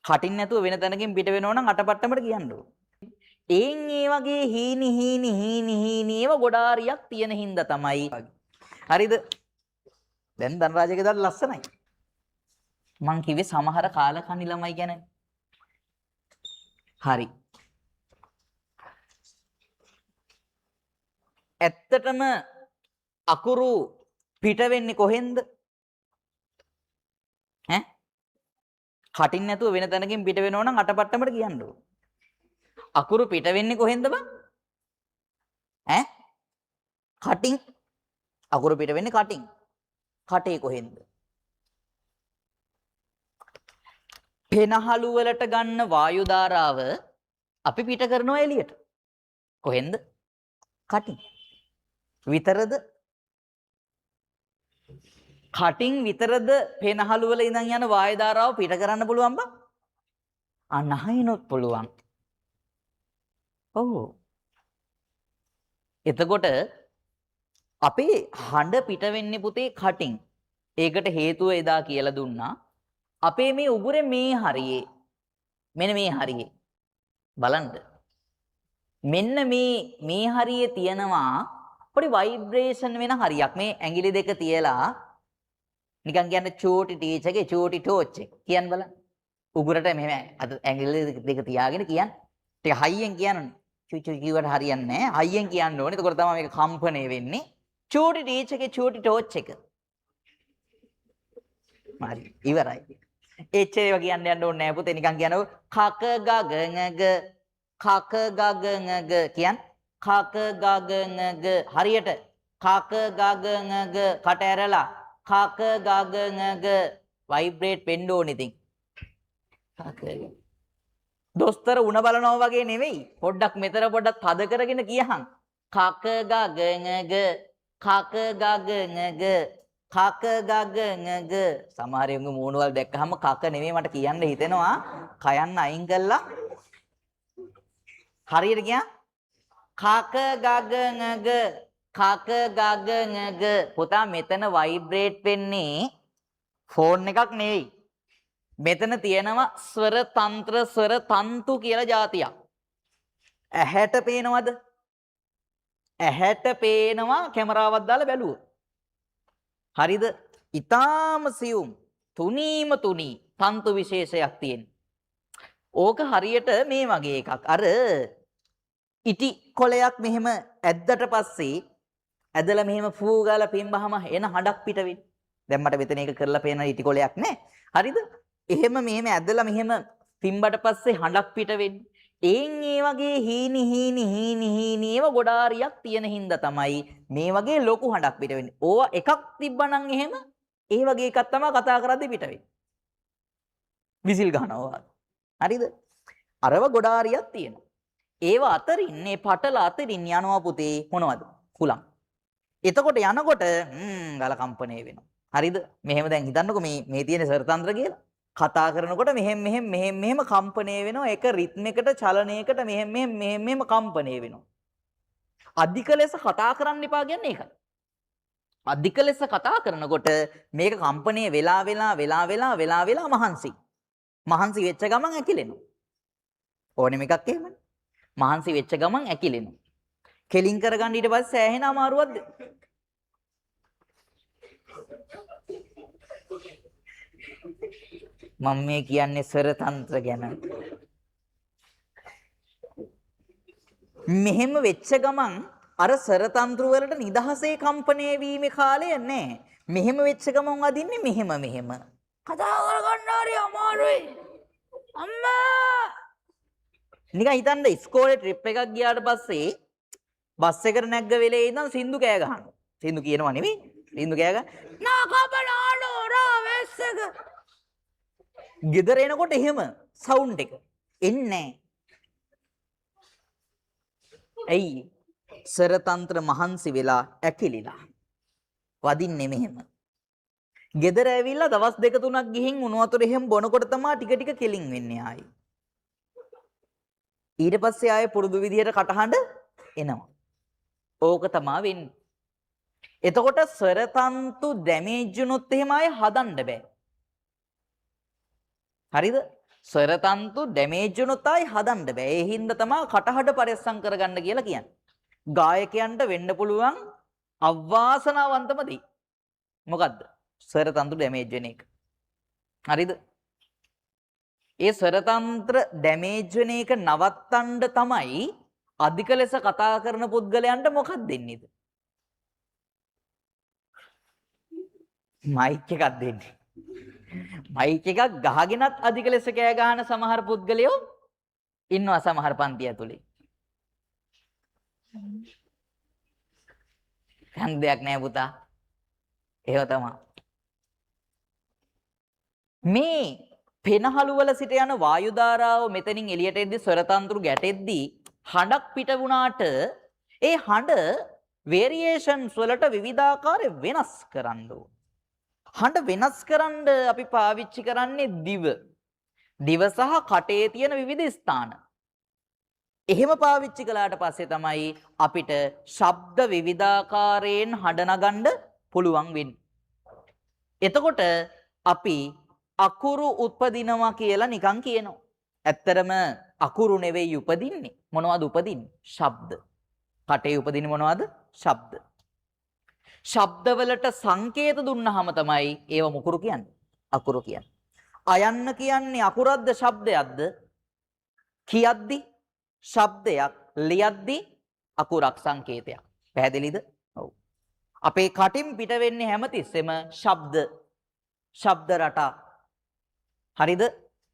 කටින් නැතුව වෙන තැනකින් පිට වෙනව නම් අටපට්ටමට කියන්න ඕන. එයින් ඒ වගේ හීනි ඒව ගොඩාරියක් තියෙන හින්දා තමයි. හරිද? දැන් ධනරාජගේ දාලා ලස්සනයි. මං කිව්වේ සමහර කාලකණ්ණි ළමයි ගැන. හරි. ඇත්තටම අකුරු පිට වෙන්නේ කොහෙන්ද? ඈ? කටින් නැතුව වෙන තැනකින් පිට වෙනව නම් අටපට්ටමට කියන්න ඕන. අකුරු පිට වෙන්නේ කොහෙන්ද බං? ඈ? කටින්. අකුරු පිට වෙන්නේ කටින්. කටේ කොහෙන්ද? පෙනහළු වලට ගන්න වායු ධාරාව අපි පිට කරනවා එළියට. කොහෙන්ද? කටින්. විතරද? කටින් විතරද පෙනහළු වල ඉඳන් යන වායු ධාරාව පිට කරන්න පුළුවන් බං? අනහයිනොත් පුළුවන්. ඔව්. එතකොට අපේ හඬ පිට වෙන්නේ පුතේ කටින්. ඒකට හේතුව එදා කියලා දුන්නා. අපේ මේ උගුරේ මේ හරියේ මෙන්න මේ හරියේ බලන්න. මෙන්න මේ හරියේ තියෙනවා පොඩි ভাইබ්‍රේෂන් වෙන හරියක්. මේ ඇඟිලි දෙක තියලා නිකන් කියන්නේ චෝටි ටීච් එකේ චෝටි ටෝච් එක කියන්න බලන්න. උගුරට මෙහෙම අද ඇඟිලි දෙක තියාගෙන කියන්න. ටික හයියෙන් කියනනේ. චුචු කිව්වට හරියන්නේ නැහැ. හයියෙන් කියන්න ඕනේ. එතකොට තමයි මේක කම්පණය වෙන්නේ. චෝටි ටීච් එකේ චෝටි ටෝච් එක. හරි ඉවරයි. එච්චරව කියන්න යන්න ඕනේ නැහැ පුතේ. නිකන් කියනකො කක ගගඟග කක ගගඟග කියන් කක ගගඟග හරියට කක ගගඟග කට ඇරලා කක ගගඟග ভাইබ්‍රේට් වෙන්න ඕනේ ඉතින්. දොස්තර උණ බලනවා වගේ නෙවෙයි. පොඩ්ඩක් මෙතන පොඩ්ඩක් තද කරගෙන කියහන්. කක ගගඟග කක ගගඟග කක ගගඟග. සමහර යංගු මූණවල දැක්කහම කක නෙමෙයි මට කියන්න හිතෙනවා. කයන්න අයින් කළා. හරියට කියන් කක ගගඟග කක ගගඟග. පුතා මෙතන ভাইබ්‍රේට් වෙන්නේ ෆෝන් එකක් නෙවෙයි. මෙතන තියෙනවා ස්වර තන්ත්‍ර ස්වර තන්තු කියලා જાතියක්. ඇහැට පේනවද? ඇහැට පේනවා කැමරාවක් දාලා බැලුවොත්. හරිද? ඊටාම සියුම් තුනීම තුනී තන්තු විශේෂයක් තියෙන. ඕක හරියට මේ වගේ එකක්. අර ඉටි කොලයක් මෙහෙම ඇද්දට පස්සේ ඇදලා මෙහෙම ෆූ ගාලා පිම්බහම එන හඩක් පිට වෙන්නේ. දැන් මට මෙතන එක කරලා පේන ඉටි කොලයක් නෑ. හරිද? එහෙම මෙහෙම ඇදලා මෙහෙම පිම්බට පස්සේ හඩක් පිට වෙන්නේ. එයින් ඒ වගේ හීනි ඒව ගොඩාරියක් තියෙන හින්දා තමයි මේ වගේ ලොකු හඬක් පිට වෙන්නේ. ඕවා එකක් තිබ්බනම් එහෙම ඒ වගේ එකක් තමයි කතා කරද්දී පිට වෙන්නේ. විසිල් ගන්නවා. හරිද? අරව ගොඩාරියක් තියෙනවා. ඒව අතරින් මේ පටල අතරින් යනවා පුතේ මොනවද? කුලම්. එතකොට යනකොට ගල කම්පණය වෙනවා. හරිද? මෙහෙම දැන් හිතන්නකෝ මේ තියෙන සරතන්ත්‍ර කියලා. කතා කරනකොට මෙහෙම කම්පණය වෙනවා. එක රිද්මයකට චලනයකට මෙහෙම කම්පණය වෙනවා. අධික ලෙස කතා කරන්න එපා කියන්නේ ඒකයි. අධික ලෙස කතා කරනකොට මේක කම්පණය වෙලා මහන්සි. මහන්සි වෙච්ච ගමන් ඇකිලෙනවා. ඕනෙම එකක් එහෙමනේ. මහන්සි වෙච්ච ගමන් ඇකිලෙනවා. කෙලින් කරගන්න ඊට පස්සේ ඇහෙන අමාරුවක්ද? මම මේ කියන්නේ ස්වරතන්ත්‍ර ගැන. මෙහෙම වෙච්ච ගමන් අර ස්වරතන්ත්‍ර වලට නිදහසේ කම්පණය වීමේ කාලය නැහැ. මෙහෙම වෙච්ච ගමන් අදින්නේ මෙහෙම. කතා කරගන්න හරි අමාරුයි. අම්මා! නිකන් හිතන්න ඉස්කෝලේ ට්‍රිප් එකක් ගියාට පස්සේ බස් එකට නැග්ග වෙලේ ඉඳන් සින්දු කෑ ගහනවා. සින්දු කියනවා නෙවෙයි. සින්දු කෑ ගහ. නාකබනානෝ රාවෙස්සක. ගෙදර එනකොට එහෙම සවුන්ඩ් එක එන්නේ ඇයි? සරතන්ත්‍ර මහන්සි වෙලා ඇකිලිලා වදින්නේ මෙහෙම. ගෙදර ඇවිල්ලා දවස් දෙක තුනක් ගිහින් උණු වතුර එහෙම බොනකොට තමයි ටික කෙලින් වෙන්නේ ආයි. ඊට පස්සේ ආයේ පුරුදු විදියට කටහඬ එනවා. ඕක තමයි වෙන්නේ. එතකොට ස්වරතන්තු ඩැමේජ් වුණොත් එහෙම ආයේ හදන්න බෑ. හරිද? ස්වරතන්තු ඩැමේජ් වුණොත්යි හදන්න බෑ. ඒ හින්දා තමයි කටහඬ පරිස්සම් කරගන්න කියලා කියන්නේ. ගායකයන්ට වෙන්න පුළුවන් අවාසනාවන්තම දේ. මොකද්ද? ස්වරතන්තු ඩැමේජ් වෙන එක. හරිද? ඒ ස්වරතන්ත්‍ර ඩැමේජ් වෙන එක නවත්තන්න තමයි අධික ලෙස කතා කරන පුද්ගලයන්ට මොකක්ද දෙන්නේද? මයික් එකක් දෙන්නේ. මයික් එකක් ගහගෙනත් අධික ලෙස කෑ ගහන සමහර පුද්ගලයෝ ඉන්නවා සමහර පන්ති ඇතුලේ. කන් දෙයක් නෑ පුතා. ඒව තමයි. මේ පෙනහළු වල සිට යන වායු ධාරාව මෙතනින් එළියට එද්දී ස්වරතන්තුරු ගැටෙද්දී හඬක් පිට වුණාට ඒ හඬ වේරියේෂන්ස් වලට විවිධාකාර වෙනස් කරන්න ඕන. හඬ වෙනස් කරන්න අපි පාවිච්චි කරන්නේ දිව. දිව සහ කටේ තියෙන විවිධ ස්ථාන. එහෙම පාවිච්චි කළාට පස්සේ තමයි අපිට ශබ්ද විවිධාකාරයෙන් හඬ නගන්න පුළුවන් වෙන්නේ. එතකොට අපි අකුරු උපදිනවා කියලා නිකන් කියනවා. ඇත්තරම අකුරු නෙවෙයි උපදින්නේ. මොනවද උපදින්නේ? ශබ්ද. කටේ උපදින්නේ මොනවද? ශබ්ද. ශබ්දවලට සංකේත දුන්නාම තමයි ඒව මුකුරු කියන්නේ. අකුරු කියන්නේ. අයන්න කියන්නේ අකුරක්ද ශබ්දයක්ද? කියද්දි ශබ්දයක්, ලියද්දි අකුරක් සංකේතයක්. පැහැදිලිද? ඔව්. අපේ කටින් පිට වෙන්නේ හැමතිස්සෙම ශබ්ද. ශබ්ද රටා. හරිද?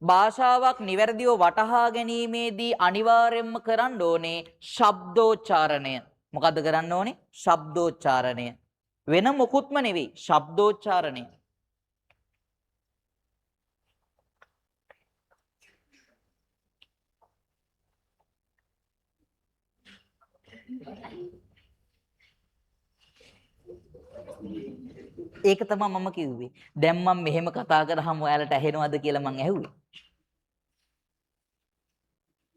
භාෂාවක් නිවැරදිව වටහා ගැනීමේදී අනිවාර්යයෙන්ම කරන්න ඕනේ ශබ්දෝච්චාරණය. මොකද්ද කරන්න ඕනේ? ශබ්දෝච්චාරණය. වෙන මොකුත්ම නෙවෙයි ශබ්දෝච්චාරණය. ඒක තමයි මම කිව්වේ. දැන් මම මෙහෙම කතා කරාම ඔයාලට ඇහෙනවද කියලා මං ඇහුවේ.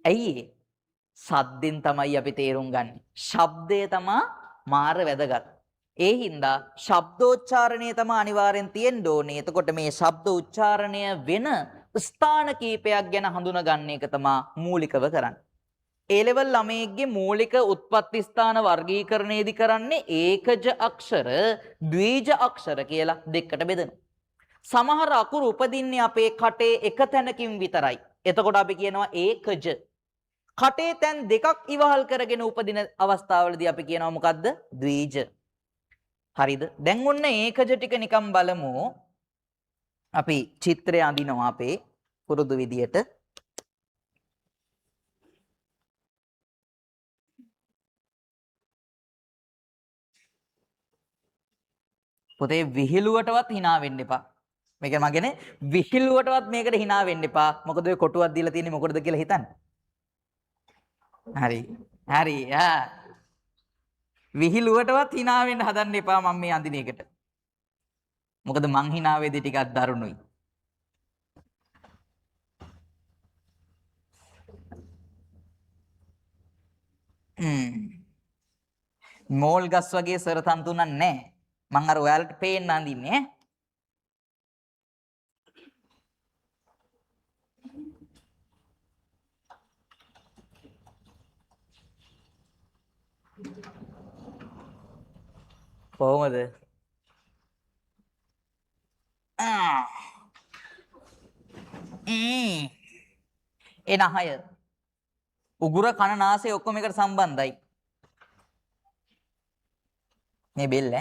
ඇයි ඒ? සද්දෙන් තමයි අපි තේරුම් ගන්න. ශබ්දය තමයි මාර වැදගත්. ඒ හින්දා ශබ්දෝච්චාරණය තමයි අනිවාර්යෙන් තියෙන්න ඕනේ. එතකොට මේ ශබ්ද උච්චාරණය වෙන ස්ථාන කීපයක් ගැන හඳුනා ගන්න එක තමයි මූලිකව කරන්නේ. A level ළමයෙක්ගේ මූලික උත්පත්ති ස්ථාන වර්ගීකරණයේදී කරන්නේ ඒකජ අක්ෂර, ද්විජ අක්ෂර කියලා දෙකකට බෙදෙනවා. සමහර අකුරු උපදින්නේ අපේ කටේ එක තැනකින් විතරයි. එතකොට අපි කියනවා ඒකජ. කටේ තැන් දෙකක් ඉවහල් කරගෙන උපදින අවස්ථාවලදී අපි කියනවා මොකද්ද? ද්විජ. හරිද? දැන් ඔන්න ඒකජ ටික නිකන් බලමු. අපි චිත්‍රය අඳිනවා අපේ පුරුදු විදියට. පොතේ විහිළුවටවත් hina වෙන්න එපා. මේක මගේනේ විහිළුවටවත් මේකට hina වෙන්න එපා. මොකද ඔය කොටුවක් දීලා තියෙන්නේ මොකටද කියලා හිතන්න. හරි. හරි. විහිළුවටවත් hina වෙන්න හදන්න එපා මම මේ අඳින එකට. මොකද මං hina වෙදී ටිකක් දරුණුයි. මෝල් ගස් වගේ සරතන්තුනක් නැහැ. මං අර ඔයාලට පේන්න අඳින්නේ. කොහොමද? එනහය උගුර කන නාසය ඔක්කොම එකට සම්බන්ධයි. මේ බෙල්ල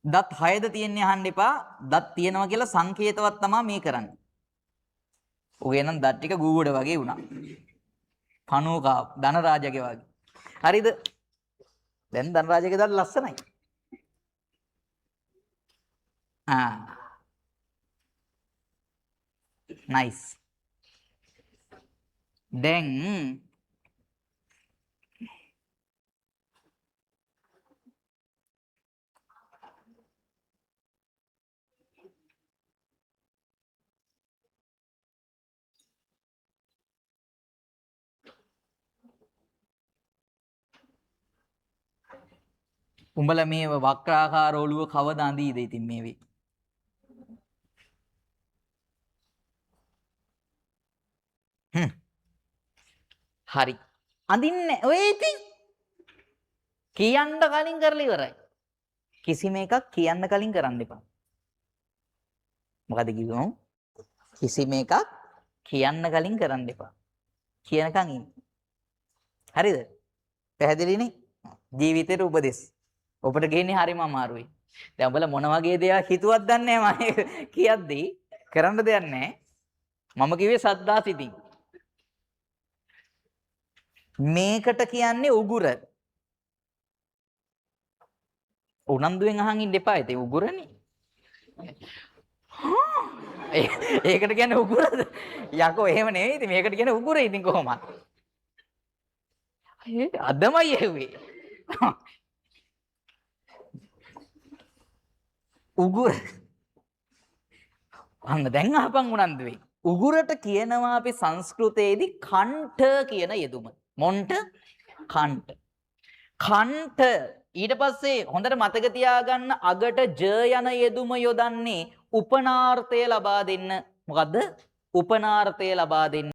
දත් 6ද තියෙන්නේ අහන්න එපා. දත් තියෙනවා කියලා සංකේතවත් තමයි මේ කරන්නේ. ඔගේ නම් දත් ටික ගූගඩ වගේ වුණා. පණුකා ධනරාජගේ වගේ. හරිද? දැන් ධනරාජගේ දත් ලස්සනයි. නයිස්. දැන් උඹලා මේ වක්‍රාකාර ඔළුව කවදා අඳීද ඉතින් මේ වෙයි. හරි. අඳින්නේ ඔය ඉතින් කියන්න කලින් කරලා ඉවරයි. කිසිම එකක් කියන්න කලින් කරන්න එපා. මොකද කිව්වොත් කිසිම එකක් කියන්න කලින් කරන්න එපා. කියනකන් ඉන්න. හරිද? පැහැදිලිනේ? ජීවිතේට උපදෙස්. ඔබට ගේන්නේ හරිම අමාරුයි. දැන් උඹලා මොන වගේ දේවල් හිතුවත් දන්නේ නැහැ මම කියද්දී කරන්න දෙයක් නැහැ. මම කිව්වේ සද්දා සිතින්. මේකට කියන්නේ උගුර. උනන්දුවෙන් අහන් ඉන්න එපා. ඒක උගුරනේ. ඒකට කියන්නේ උගුරද? යකෝ එහෙම නෙවෙයි. ඉතින් මේකට කියන්නේ උගුර ඉතින් කොහොමද? අදමයි ඇහුවේ. උගුර. අන්න දැන් අහපන් උනන්දුවේ. උගුරට කියනවා අපි සංස්කෘතයේදී කණ්ඨ කියන යෙදුම. මොන්ට කණ්ඨ. කණ්ඨ ඊට පස්සේ හොඳට මතක තියාගන්න අගට ජ යන යෙදුම යොදන්නේ උපනාර්ථය ලබා දෙන්න. මොකද්ද? උපනාර්ථය ලබා දෙන්න.